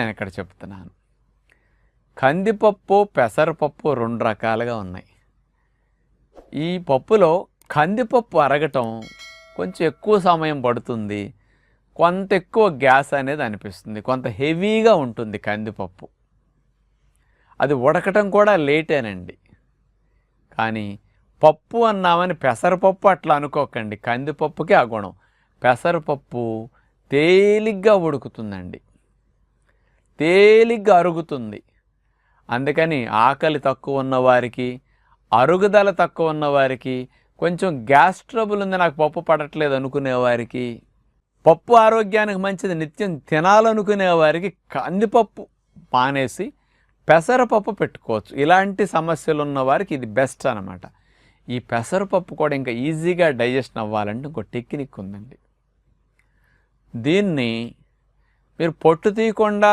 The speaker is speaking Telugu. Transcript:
నేను ఇక్కడ చెప్తున్నాను. కందిపప్పు, పెసరపప్పు 2 రకాలుగా ఉన్నాయి. ఈ పప్పులో కందిపప్పు అరగటం కొంచెం ఎక్కువ సమయం పడుతుంది. కొంత ఎక్కువ గ్యాస్ అనేది అనిపిస్తుంది. కొంత హెవీగా ఉంటుంది కందిపప్పు. అది ఉడకటం కూడా లేటేనండి. కానీ పప్పు అన్నామని పెసరపప్పు అట్లా అనుకోకండి. కందిపప్పుకి ఆ గుణం. పెసరపప్పు తేలిగ్గా ఉడుకుతుందండి, తేలిగ్గా అరుగుతుంది. అందుకని ఆకలి తక్కువ ఉన్నవారికి, అరుగుదల తక్కువ ఉన్నవారికి, కొంచెం గ్యాస్ ట్రబుల్ ఉంది నాకు పప్పు పడట్లేదు అనుకునేవారికి, పప్పు ఆరోగ్యానికి మంచిది నిత్యం తినాలనుకునేవారికి కందిపప్పు మానేసి పెసరపప్పు పెట్టుకోవచ్చు. ఇలాంటి సమస్యలు ఉన్న వారికి ఇది బెస్ట్ అన్నమాట. ఈ పెసరపప్పు కూడా ఇంకా ఈజీగా డైజెషన్ అవ్వాలంటే ఇంకో టెక్నిక్ ఉందండి. దీన్ని మీరు పొట్టు తీయకుండా